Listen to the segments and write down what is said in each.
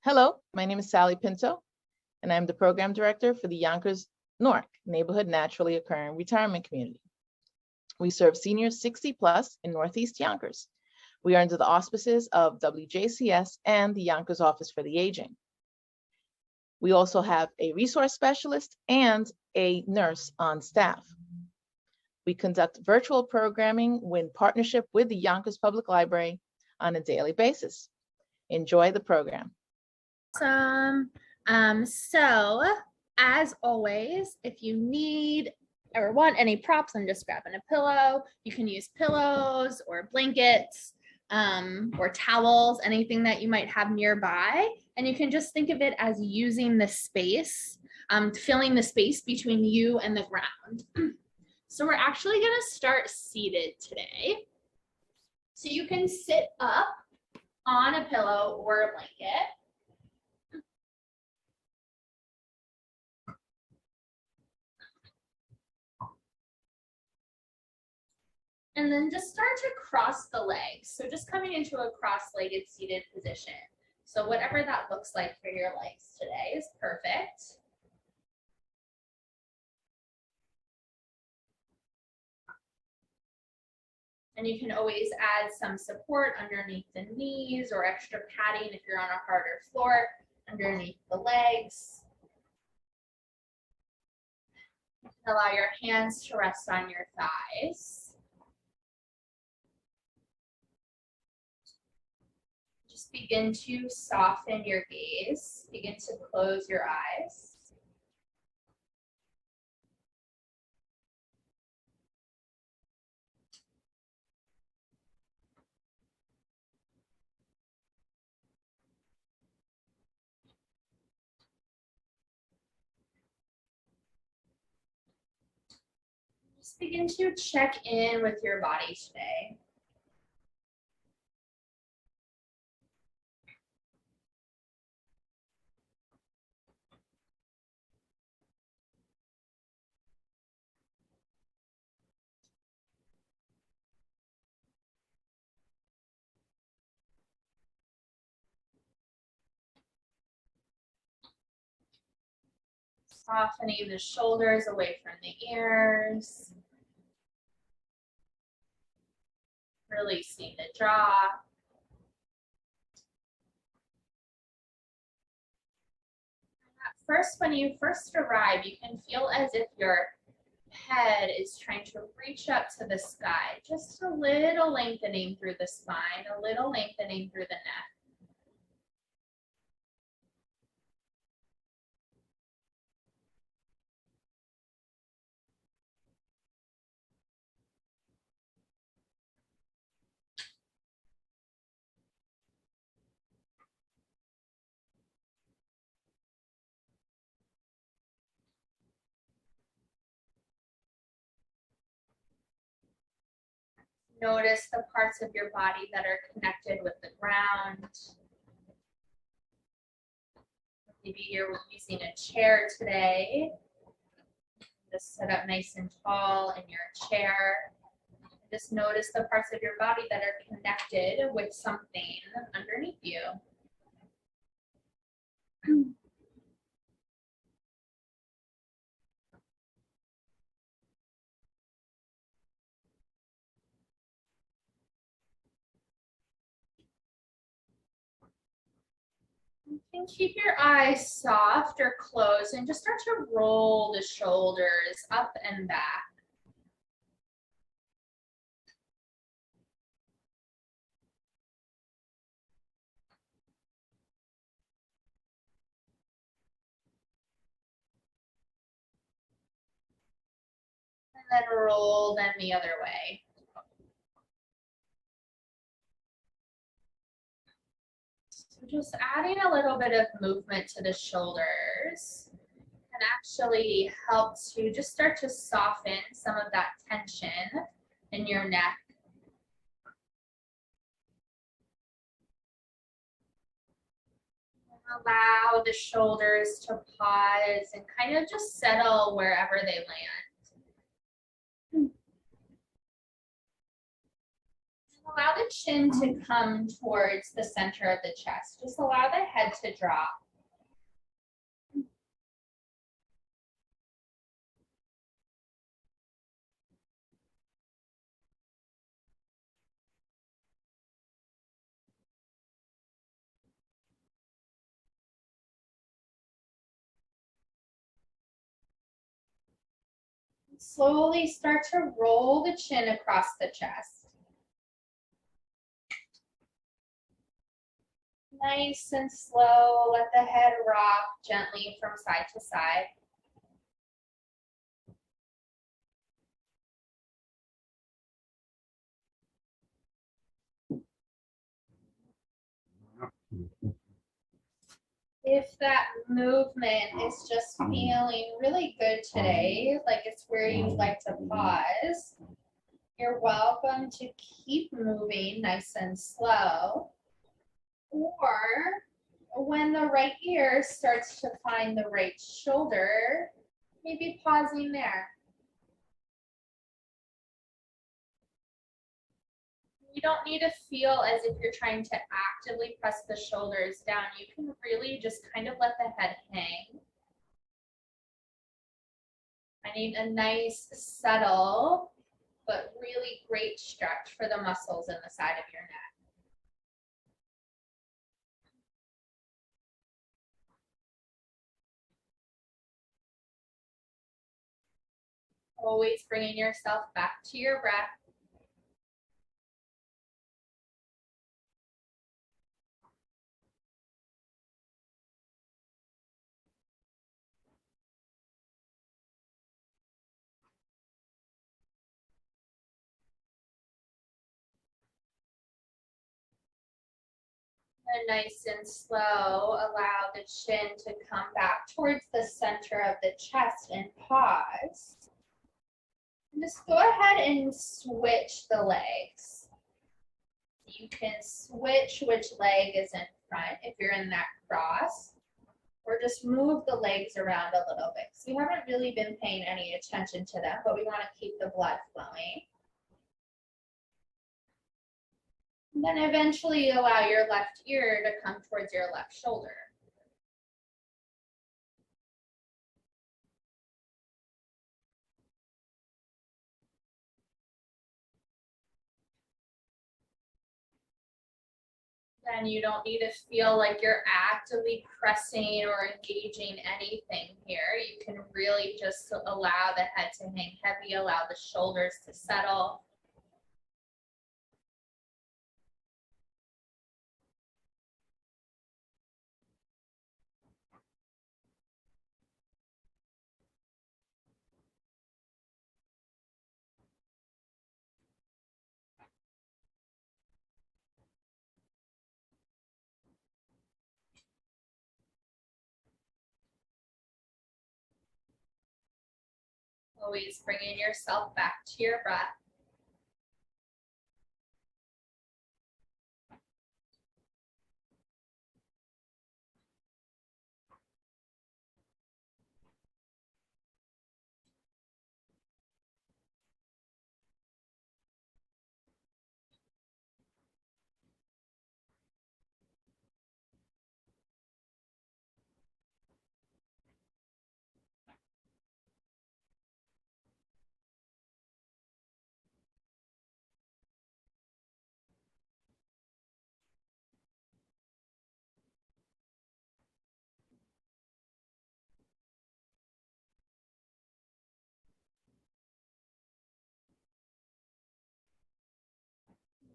Hello, my name is Sally Pinto, and I'm the Program Director for the Yonkers NORC, Neighborhood Naturally Occurring Retirement Community. We serve seniors 60 plus in Northeast Yonkers. We are under the auspices of WJCS and the Yonkers Office for the Aging. We also have a resource specialist and a nurse on staff. We conduct virtual programming in partnership with the Yonkers Public Library on a daily basis. Enjoy the program. Awesome. So as always, if you need or want any props, I'm just grabbing a pillow. You can use pillows or blankets or towels, anything that you might have nearby. And you can just think of it as using the space, filling the space between you and the ground. So we're actually going to start seated today. So you can sit up on a pillow or a blanket. And then just start to cross the legs. So just coming into a cross-legged seated position. So whatever that looks like for your legs today is perfect. And you can always add some support underneath the knees or extra padding if you're on a harder floor underneath the legs. You can allow your hands to rest on your thighs. Just begin to soften your gaze. Begin to close your eyes. Just begin to check in with your body today. Softening the shoulders away from the ears. Releasing the jaw. At first, when you first arrive, you can feel as if your head is trying to reach up to the sky. Just a little lengthening through the spine, a little lengthening through the neck. Notice the parts of your body that are connected with the ground. Maybe you're using a chair today. Just sit up nice and tall in your chair. Just notice the parts of your body that are connected with something underneath you. You can keep your eyes soft or closed and just start to roll the shoulders up and back. And then roll them the other way. Just adding a little bit of movement to the shoulders can actually help to just start to soften some of that tension in your neck. Allow the shoulders to pause and kind of just settle wherever they land. Allow the chin to come towards the center of the chest. Just allow the head to drop. Slowly start to roll the chin across the chest. Nice and slow, let the head rock gently from side to side. If that movement is just feeling really good today, like it's where you'd like to pause, you're welcome to keep moving nice and slow. Or when the right ear starts to find the right shoulder, maybe pausing there. You don't need to feel as if you're trying to actively press the shoulders down. You can really just kind of let the head hang. Finding a nice, subtle, but really great stretch for the muscles in the side of your neck. Always bringing yourself back to your breath. And nice and slow, allow the chin to come back towards the center of the chest and pause. And just go ahead and switch the legs. You can switch which leg is in front if you're in that cross, or just move the legs around a little bit. So we haven't really been paying any attention to them, but we want to keep the blood flowing. And then eventually allow your left ear to come towards your left shoulder. Then you don't need to feel like you're actively pressing or engaging anything here. You can really just allow the head to hang heavy, allow the shoulders to settle. Always bringing yourself back to your breath.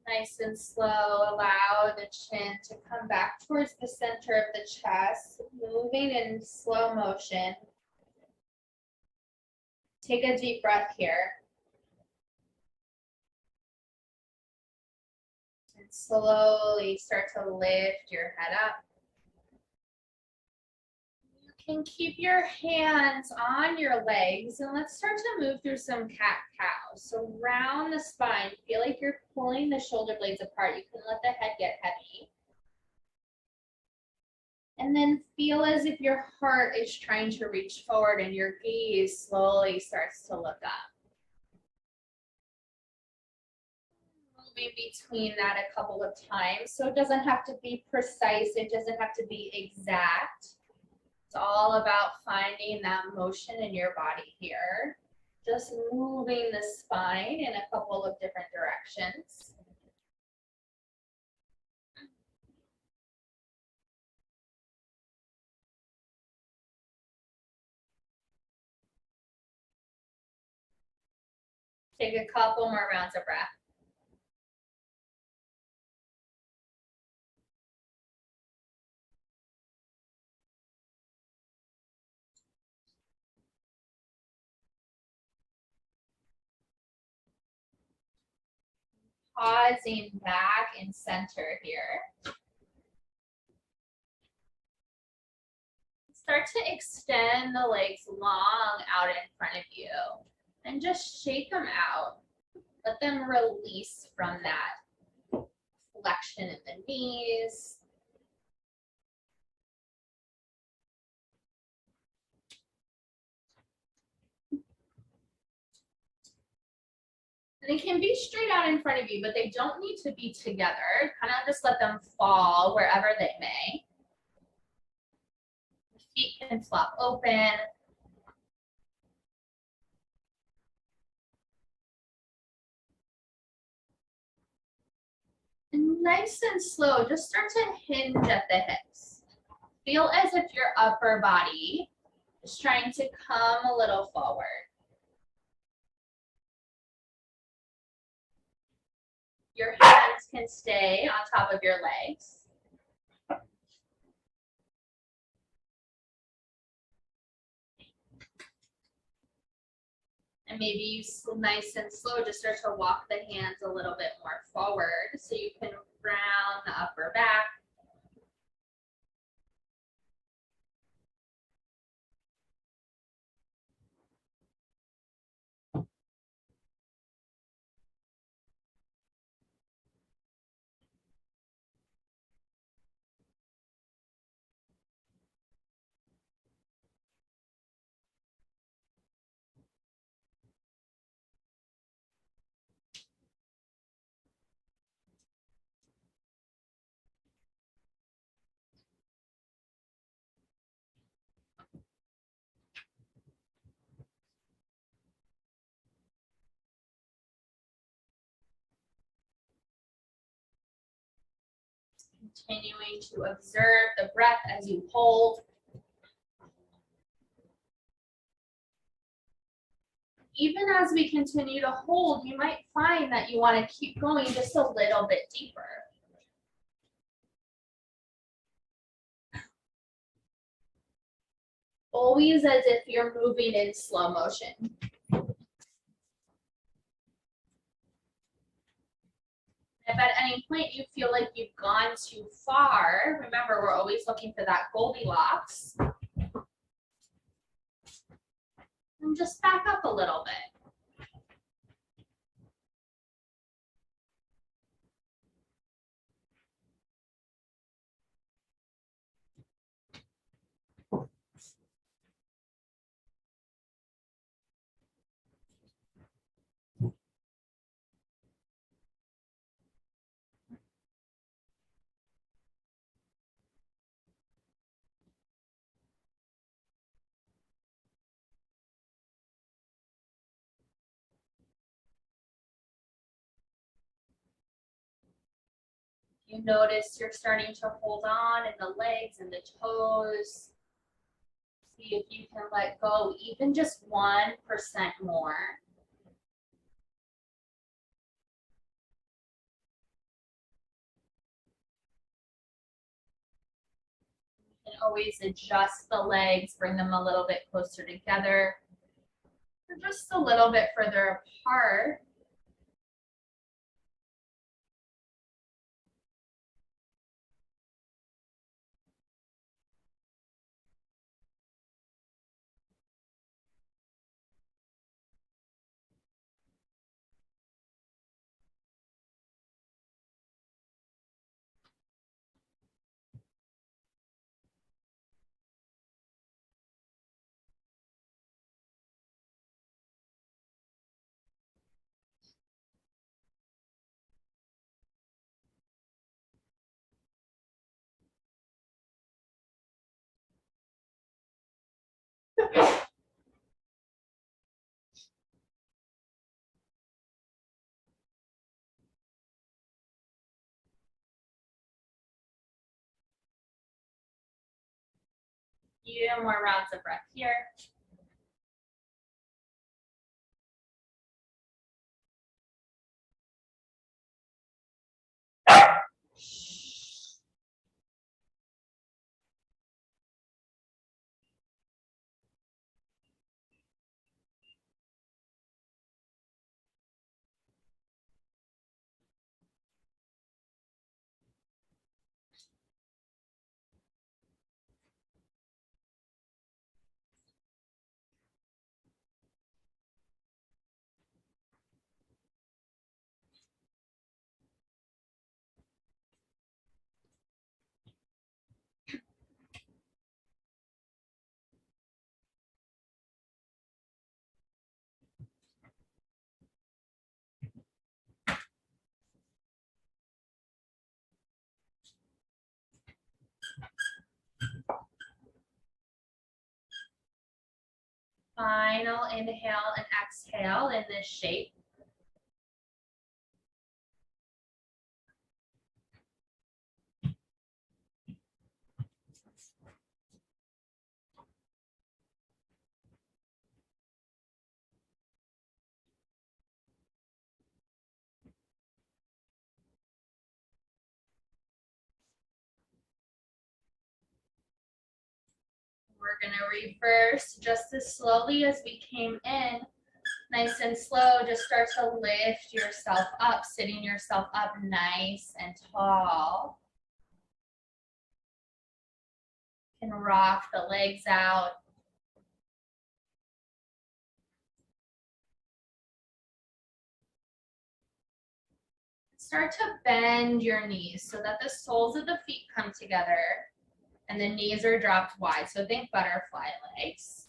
Nice and slow, allow the chin to come back towards the center of the chest, moving in slow motion. Take a deep breath here. And slowly start to lift your head up. You can keep your hands on your legs and let's start to move through some cat-cow. So round the spine, feel like you're pulling the shoulder blades apart. You can let the head get heavy. And then feel as if your heart is trying to reach forward and your gaze slowly starts to look up. Moving between that a couple of times. So it doesn't have to be precise. It doesn't have to be exact. It's all about finding that motion in your body here. Just moving the spine in a couple of different directions. Take a couple more rounds of breath. Pausing back in center here. Start to extend the legs long out in front of you and just shake them out. Let them release from that flexion in the knees. They can be straight out in front of you, but they don't need to be together. Kind of just let them fall wherever they may. The feet can flop open. And nice and slow, just start to hinge at the hips. Feel as if your upper body is trying to come a little forward. Your hands can stay on top of your legs. And maybe you nice and slow, just start to walk the hands a little bit more forward so you can round the upper back. Continuing to observe the breath as you hold. Even as we continue to hold, you might find that you want to keep going just a little bit deeper. Always as if you're moving in slow motion. If at any point you feel like you've gone too far, remember we're always looking for that Goldilocks. And just back up a little bit. You notice you're starting to hold on in the legs and the toes. See if you can let go even just 1% more. You can always adjust the legs, bring them a little bit closer together, or just a little bit further apart. few more rounds of breath here. Final inhale and exhale in this shape. We're gonna reverse just as slowly as we came in. Nice and slow, just start to lift yourself up, sitting yourself up nice and tall. You can rock the legs out. Start to bend your knees so that the soles of the feet come together and the knees are dropped wide. So think butterfly legs.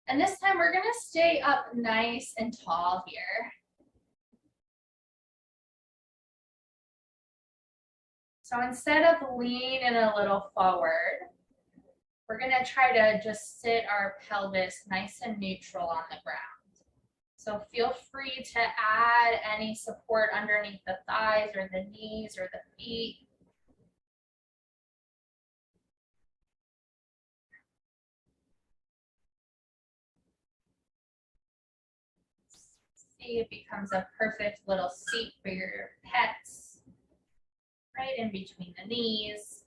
And this time we're gonna stay up nice and tall here. So instead of leaning a little forward, we're gonna try to just sit our pelvis nice and neutral on the ground. So feel free to add any support underneath the thighs or the knees or the feet. See, it becomes a perfect little seat for your pets, right in between the knees.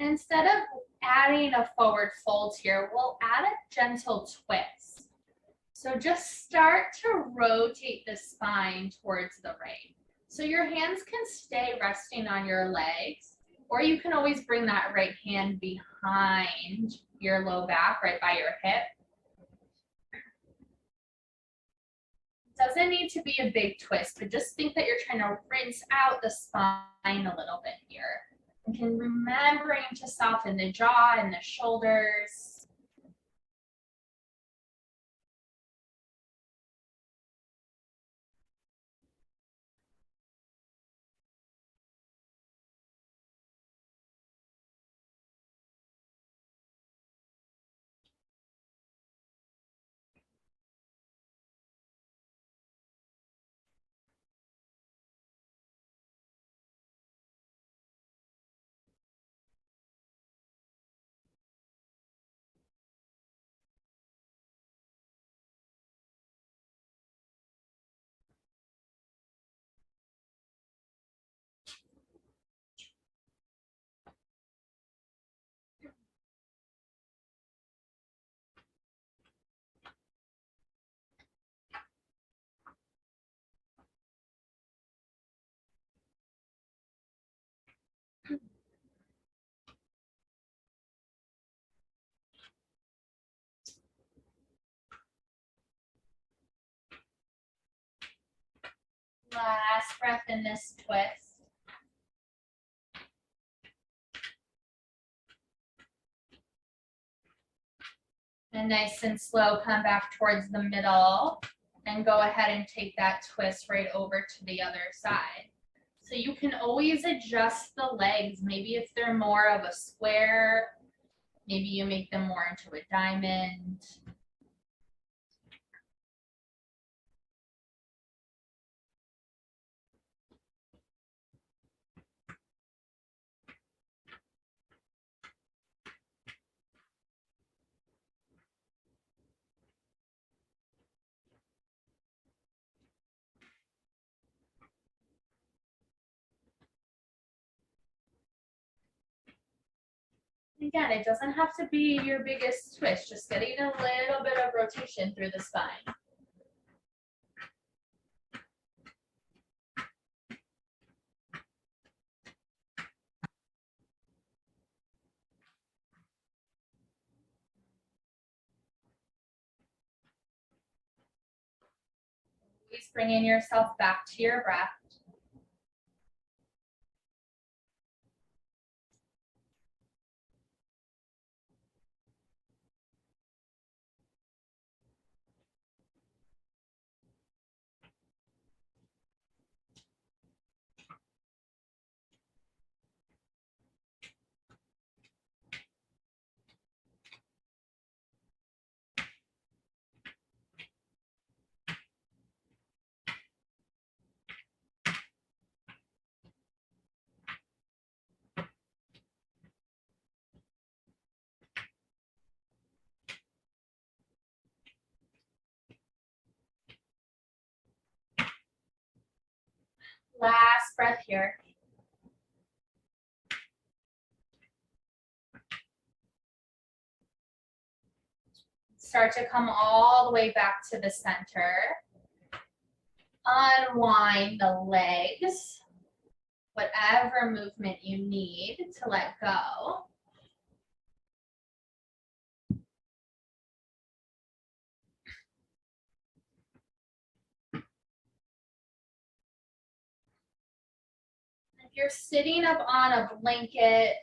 Instead of adding a forward fold here, we'll add a gentle twist. So just start to rotate the spine towards the right. So your hands can stay resting on your legs, or you can always bring that right hand behind your low back, right by your hip. Doesn't need to be a big twist, but just think that you're trying to rinse out the spine a little bit here. And can remembering to soften the jaw and the shoulders. Last breath in this twist. And nice and slow, come back towards the middle and go ahead and take that twist right over to the other side. So you can always adjust the legs. Maybe if they're more of a square, maybe you make them more into a diamond. Again, it doesn't have to be your biggest twist, just getting a little bit of rotation through the spine. Always bringing yourself back to your breath. Last breath here. Start to come all the way back to the center. Unwind the legs, whatever movement you need to let go. If you're sitting up on a blanket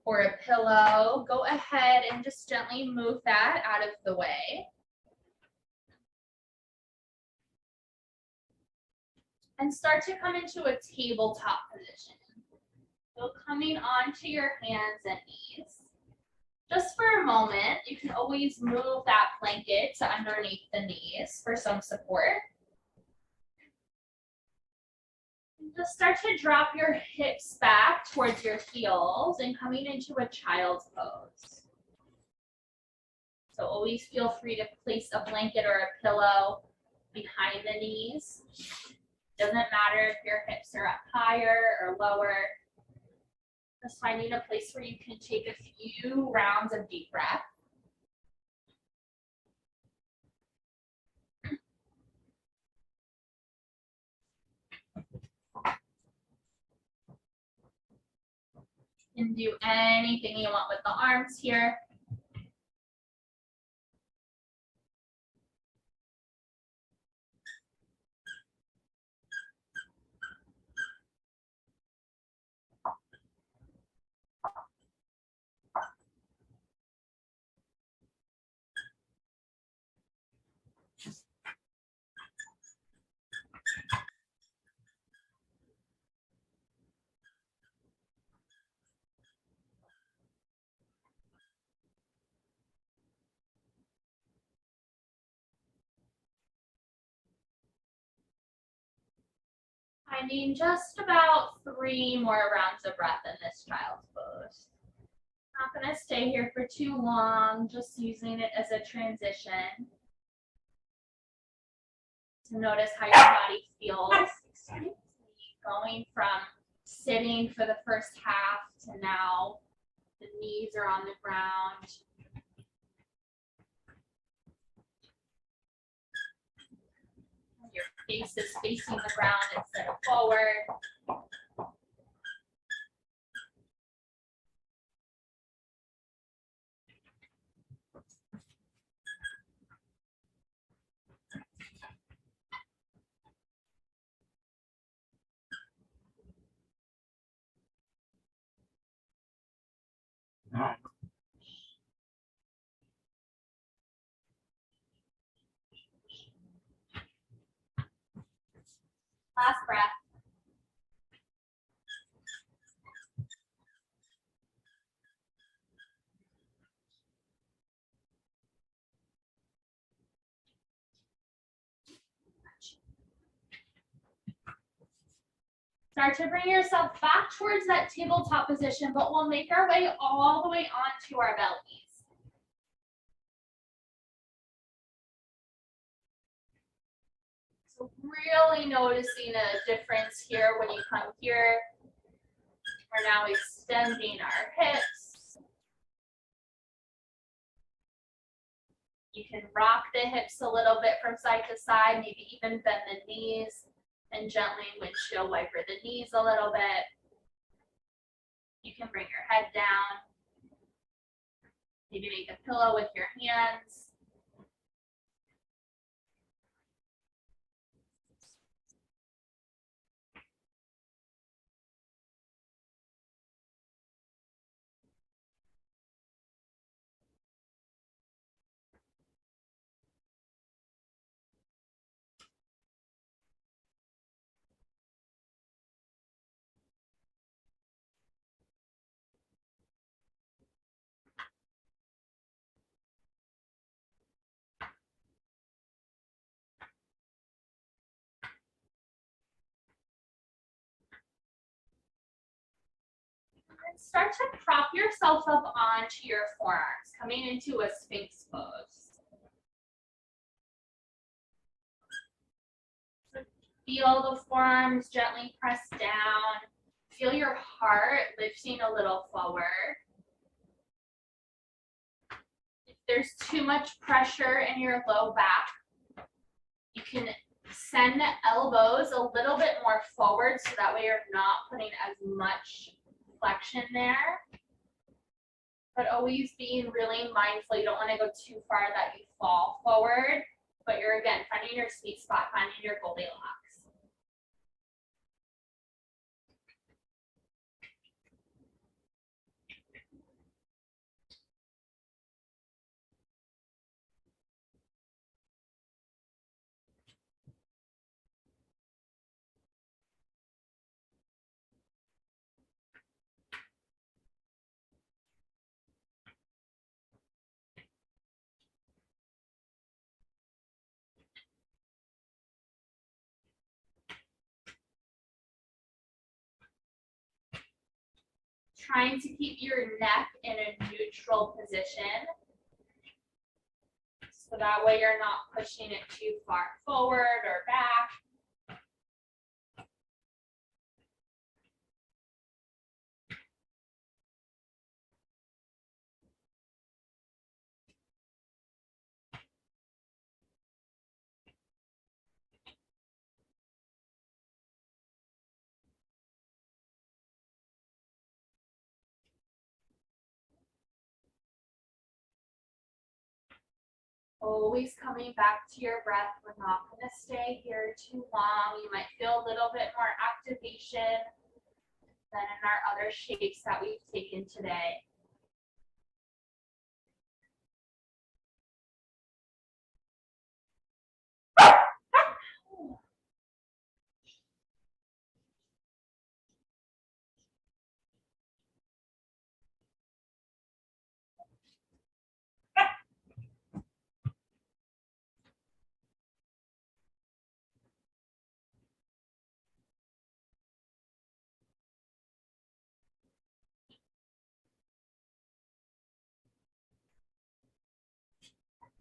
or a pillow, go ahead and just gently move that out of the way. And start to come into a tabletop position. So coming onto your hands and knees. Just for a moment, you can always move that blanket to underneath the knees for some support. And just start to drop your hips back towards your heels and coming into a child's pose. So always feel free to place a blanket or a pillow behind the knees. Doesn't matter if your hips are up higher or lower. Just finding a place where you can take a few rounds of deep breath. You can do anything you want with the arms here. Finding just about 3 more rounds of breath in this child's pose. Not going to stay here for too long, just using it as a transition to notice how your body feels. Going from sitting for the first half to now the knees are on the ground. Your face is facing the ground instead of forward. Last breath. Start to bring yourself back towards that tabletop position, but we'll make our way all the way onto our bellies. So really noticing a difference here when you come here. We're now extending our hips. You can rock the hips a little bit from side to side, maybe even bend the knees and gently windshield wiper the knees a little bit. You can bring your head down. Maybe make a pillow with your hands. And start to prop yourself up onto your forearms, coming into a Sphinx pose. So feel the forearms gently press down. Feel your heart lifting a little forward. If there's too much pressure in your low back, you can send the elbows a little bit more forward so that way you're not putting as much flexion there. But always being really mindful, you don't want to go too far that you fall forward, but you're again finding your sweet spot, finding your Goldilocks. Trying to keep your neck in a neutral position. So that way you're not pushing it too far forward or back. Always coming back to your breath. We're not going to stay here too long. You might feel a little bit more activation than in our other shapes that we've taken today.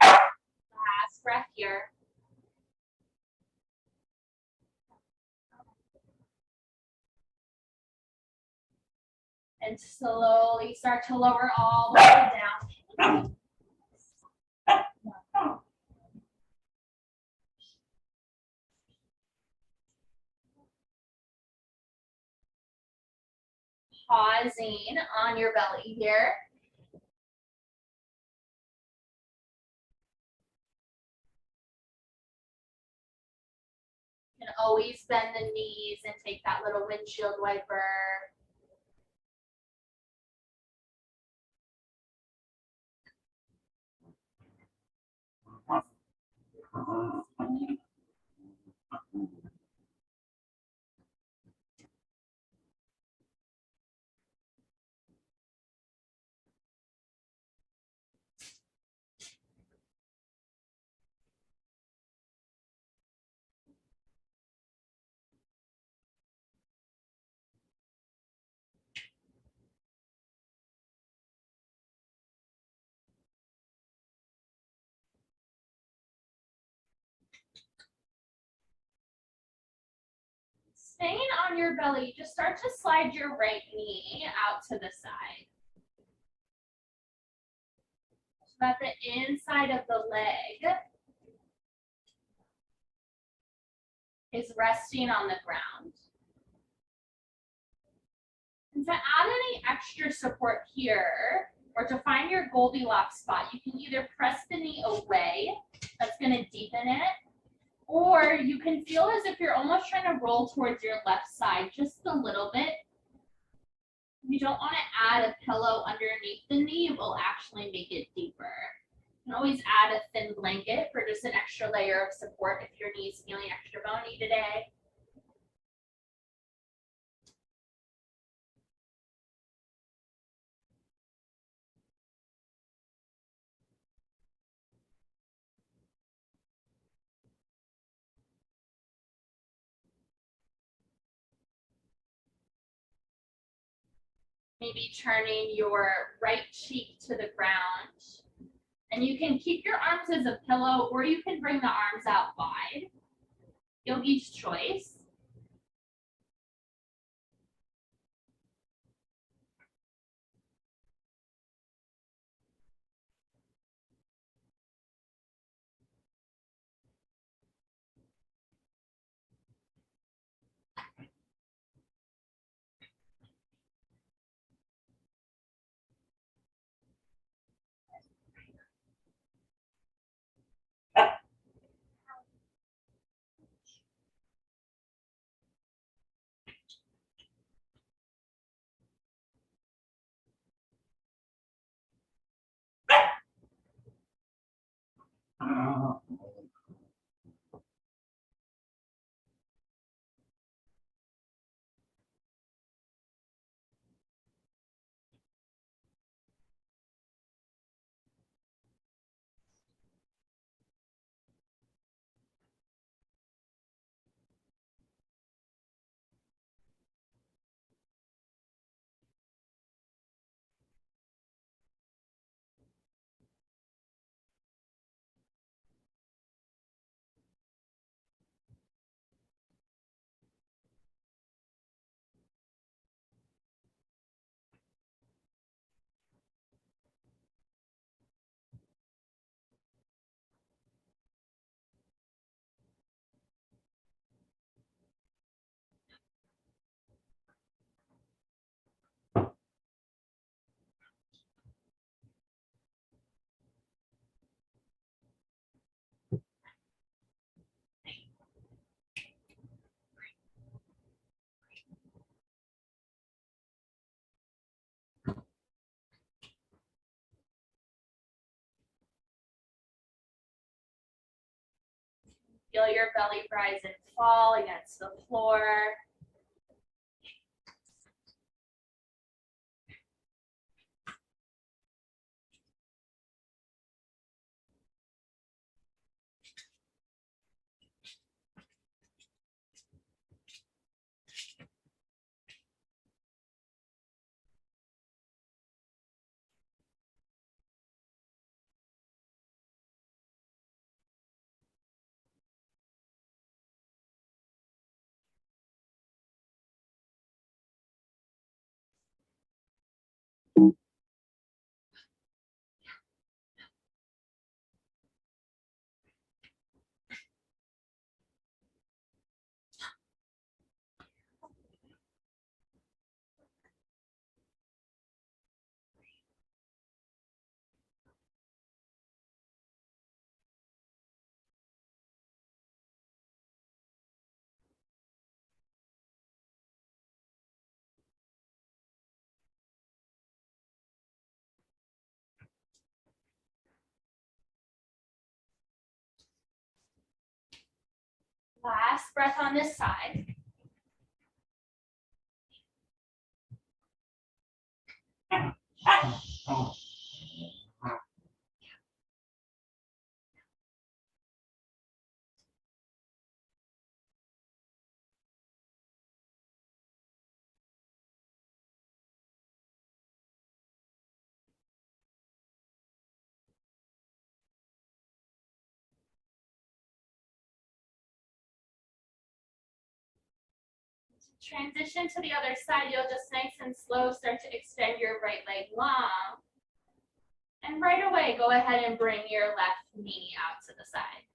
Last breath here. And slowly start to lower all the way down. Pausing on your belly here. You can always bend the knees and take that little windshield wiper. staying on your belly, just start to slide your right knee out to the side. So that the inside of the leg is resting on the ground. And to add any extra support here, or to find your Goldilocks spot, you can either press the knee away, that's going to deepen it, or you can feel as if you're almost trying to roll towards your left side just a little bit. You don't want to add a pillow underneath the knee, it will actually make it deeper. You can always add a thin blanket for just an extra layer of support if your knee's feeling extra bony today. Maybe turning your right cheek to the ground. And you can keep your arms as a pillow, or you can bring the arms out wide. Yogi's choice. Feel your belly rise and fall against the floor. Last breath on this side. transition to the other side. You'll just nice and slow start to extend your right leg long. And right away, go ahead and bring your left knee out to the side.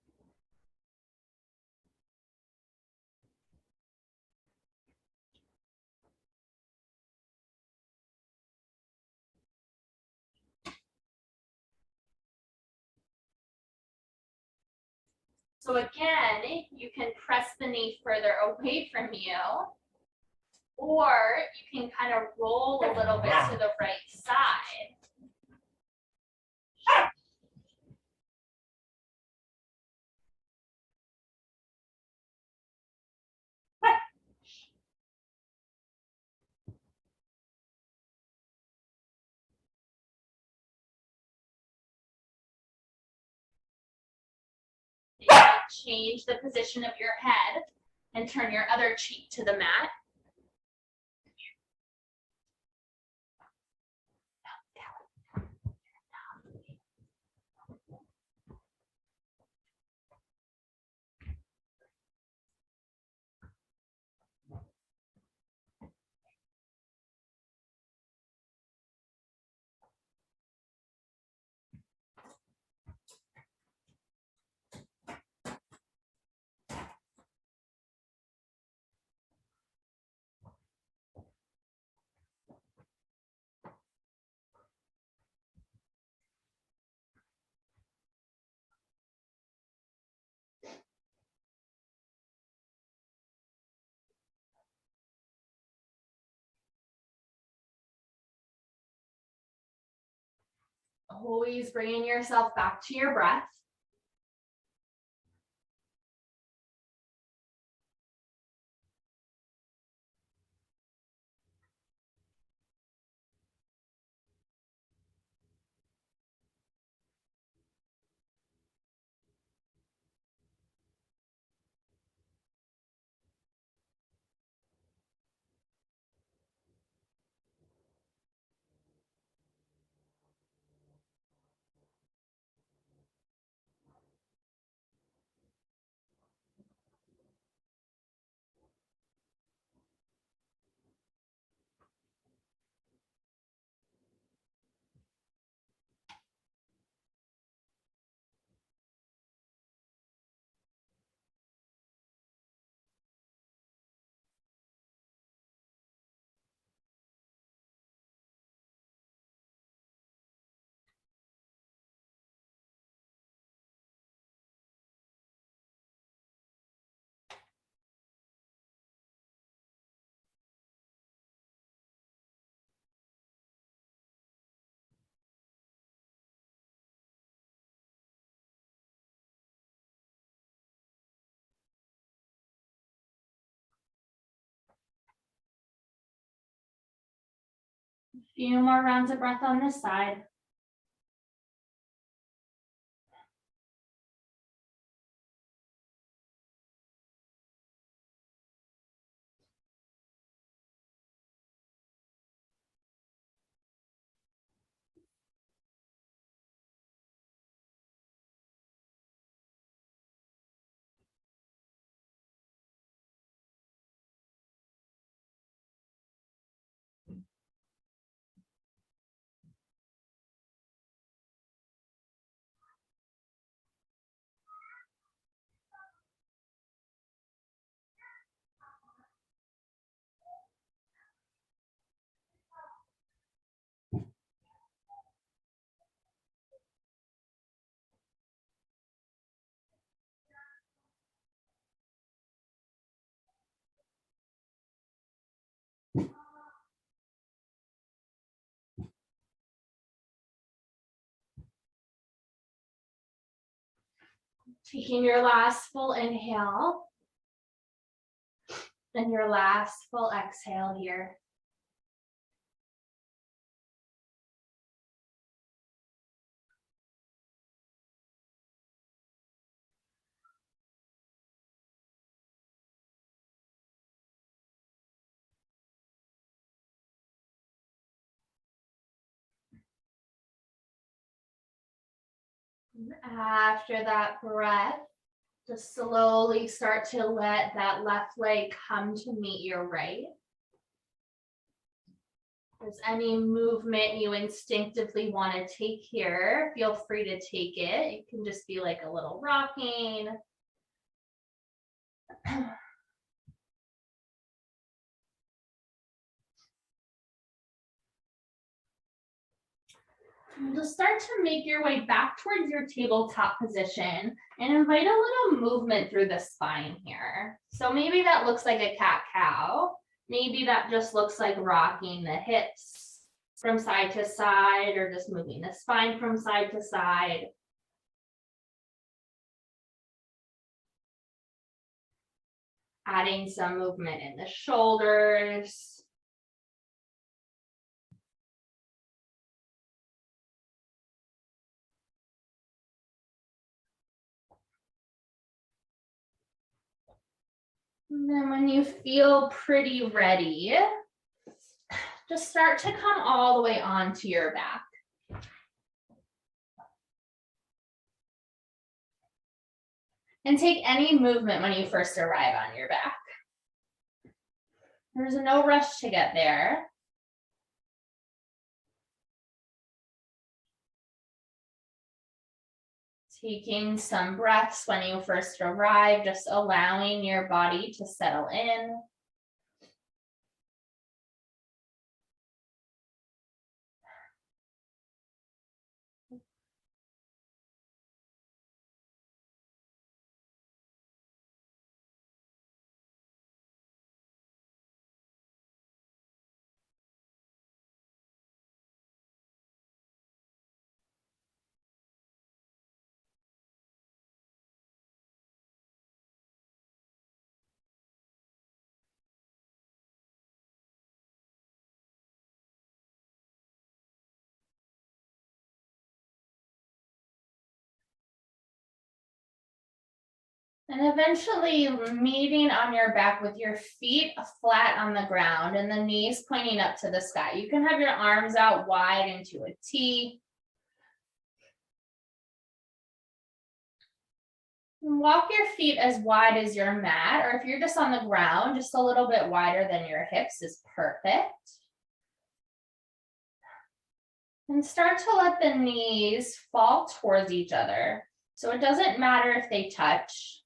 So again, you can press the knee further away from you, or you can kind of roll a little bit to the right side. You can change the position of your head and turn your other cheek to the mat. Always bringing yourself back to your breath. A few more rounds of breath on this side. Taking your last full inhale and your last full exhale here. After that breath, Just slowly start to let that left leg come to meet your right. If there's any movement you instinctively want to take here, feel free to take it. It can just be like a little rocking. You'll start to make your way back towards your tabletop position and invite a little movement through the spine here. So maybe that looks like a cat-cow. Maybe that just looks like rocking the hips from side to side or just moving the spine from side to side. Adding some movement in the shoulders. And then when you feel pretty ready, just start to come all the way onto your back. And take any movement when you first arrive on your back. There's no rush to get there. Taking some breaths when you first arrive, just allowing your body to settle in. And eventually meeting on your back with your feet flat on the ground and the knees pointing up to the sky. You can have your arms out wide into a T. And walk your feet as wide as your mat, or if you're just on the ground, just a little bit wider than your hips is perfect. And start to let the knees fall towards each other. So it doesn't matter if they touch.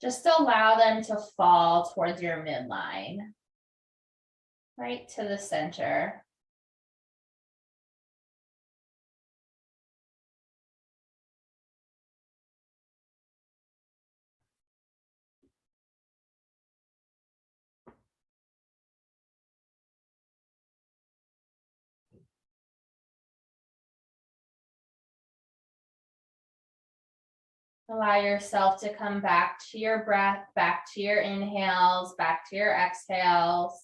Just allow them to fall towards your midline, right to the center. Allow yourself to come back to your breath, back to your inhales, back to your exhales.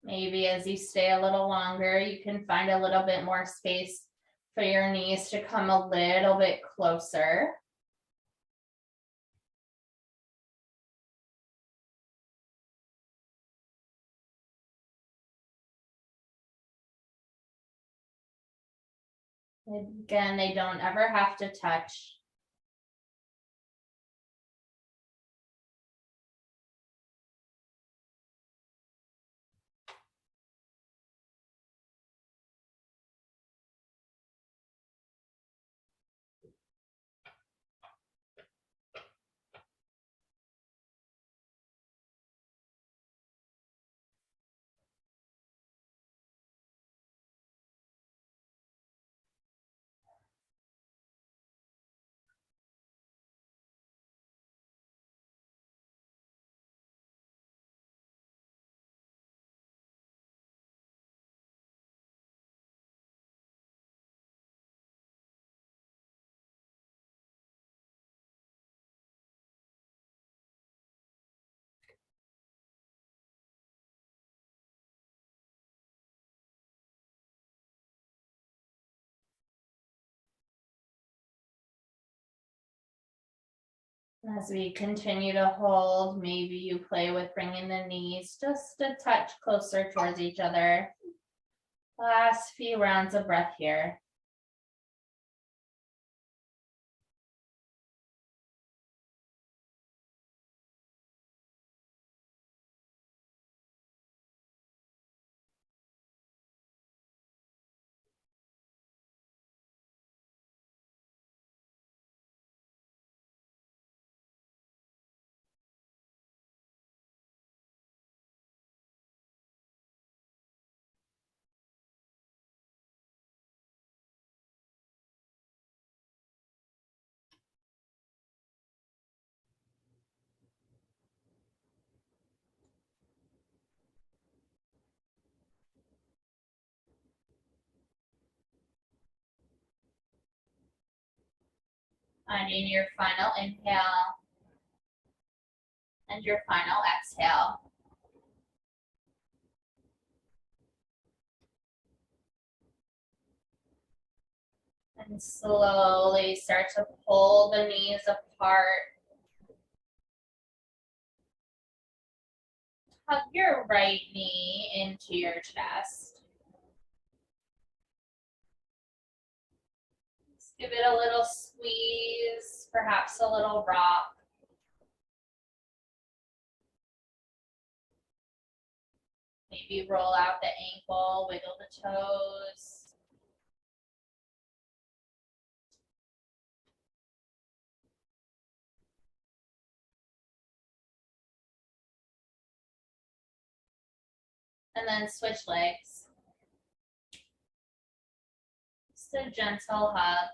Maybe as you stay a little longer, you can find a little bit more space for your knees to come a little bit closer. Again, they don't ever have to touch. As we continue to hold, maybe you play with bringing the knees just a touch closer towards each other. Last few rounds of breath here. Finding your final inhale and your final exhale. And slowly start to pull the knees apart. Hug your right knee into your chest. Just give it a little squeeze, perhaps a little rock. Maybe roll out the ankle, wiggle the toes. And then switch legs. Just a gentle hug.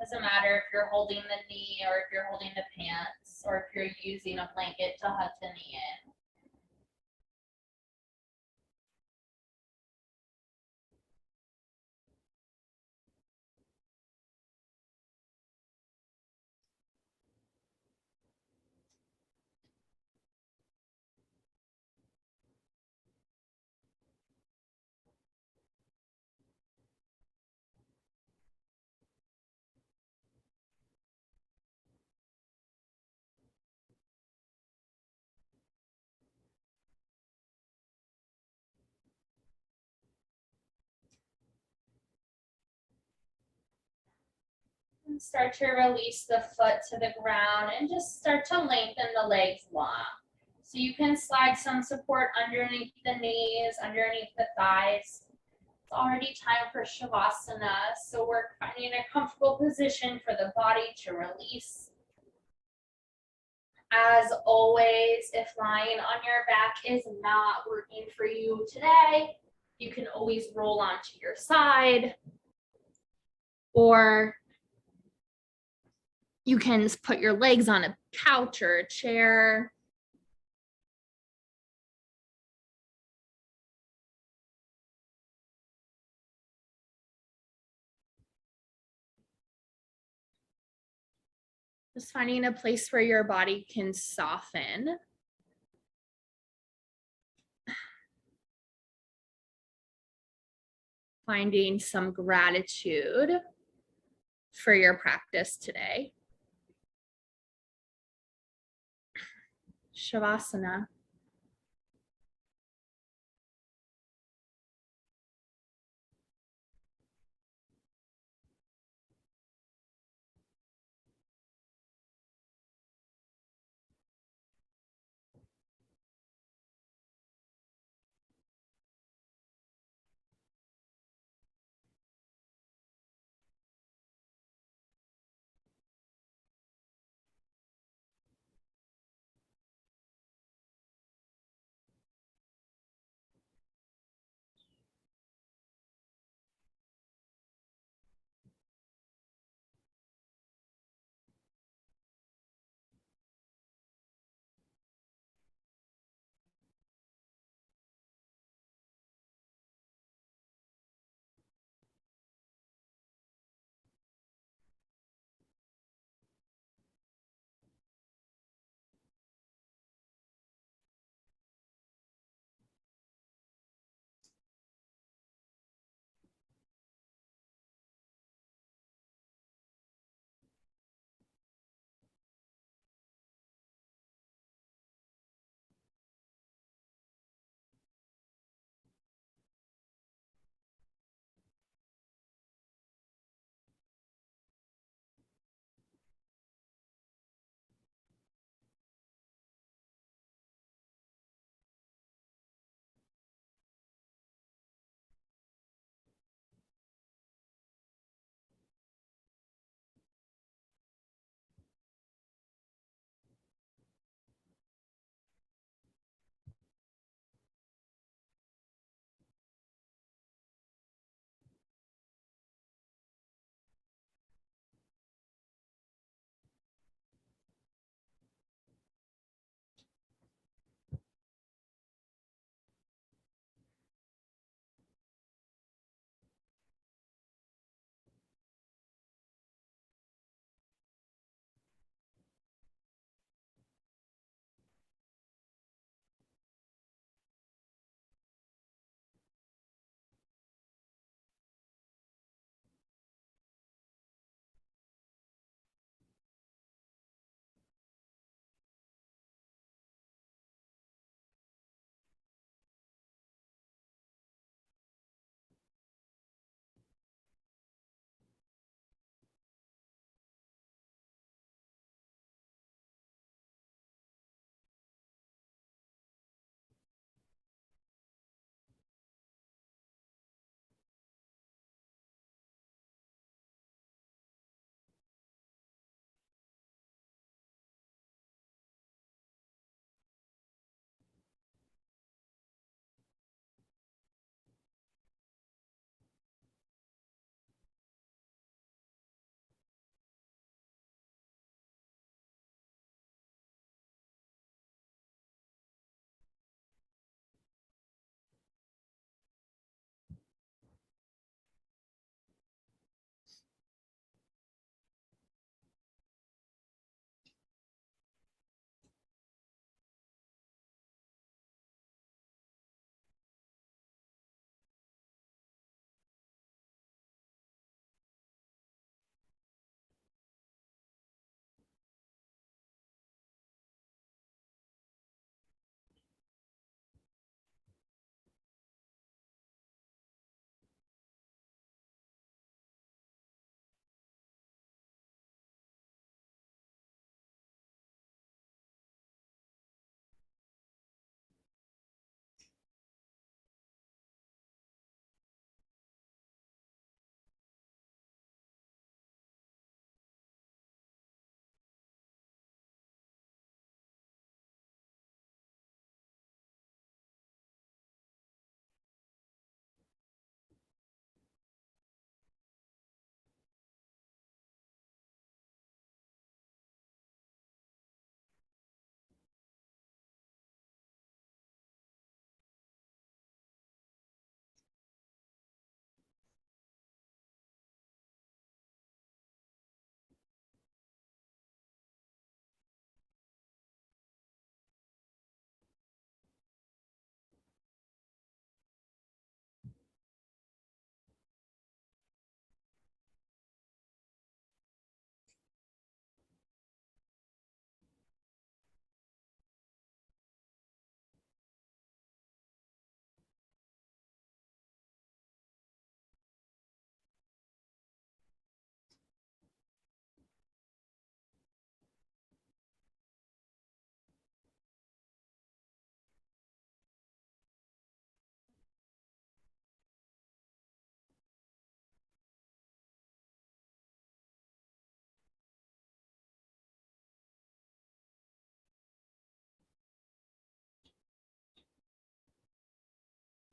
Doesn't matter if you're holding the knee or if you're holding the pants or if you're using a blanket to hug the knee in. And start to release the foot to the ground and just start to lengthen the legs long. So you can slide some support underneath the knees, underneath the thighs. It's already time for Shavasana, so we're finding a comfortable position for the body to release. As always, if lying on your back is not working for you today, you can always roll onto your side, or you can put your legs on a couch or a chair. Just finding a place where your body can soften. Finding some gratitude for your practice today. Shavasana.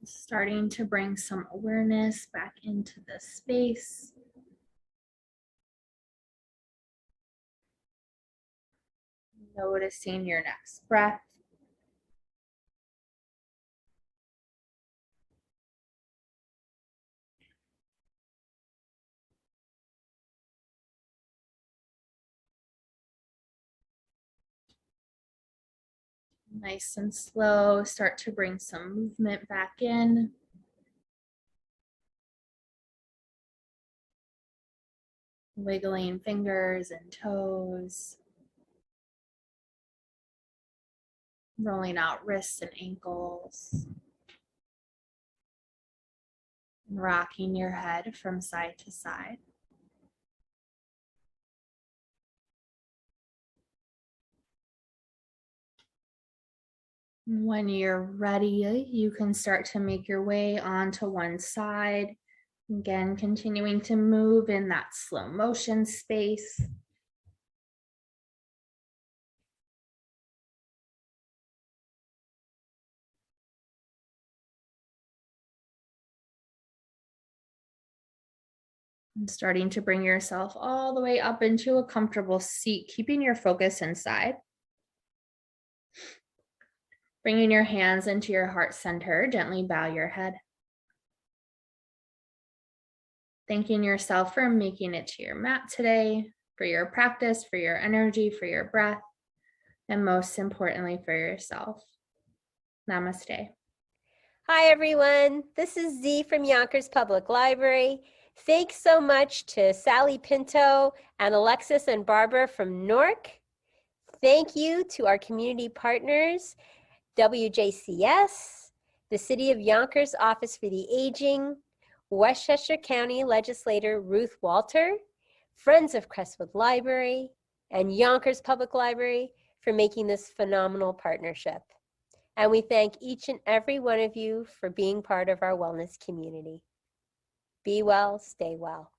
Starting to bring some awareness back into the space. Noticing your next breath. Nice and slow, start to bring some movement back in. Wiggling fingers and toes. Rolling out wrists and ankles. Rocking your head from side to side. When you're ready, you can start to make your way onto one side. Again, continuing to move in that slow motion space. And starting to bring yourself all the way up into a comfortable seat, keeping your focus inside. Bringing your hands into your heart center, gently bow your head. Thanking yourself for making it to your mat today, for your practice, for your energy, for your breath, and most importantly, for yourself. Namaste. Hi, everyone. This is Z from Yonkers Public Library. Thanks so much to Sally Pinto and Alexis and Barbara from Newark. Thank you to our community partners, WJCS, the City of Yonkers Office for the Aging, Westchester County Legislator Ruth Walter, Friends of Crestwood Library, and Yonkers Public Library for making this phenomenal partnership. And we thank each and every one of you for being part of our wellness community. Be well, stay well.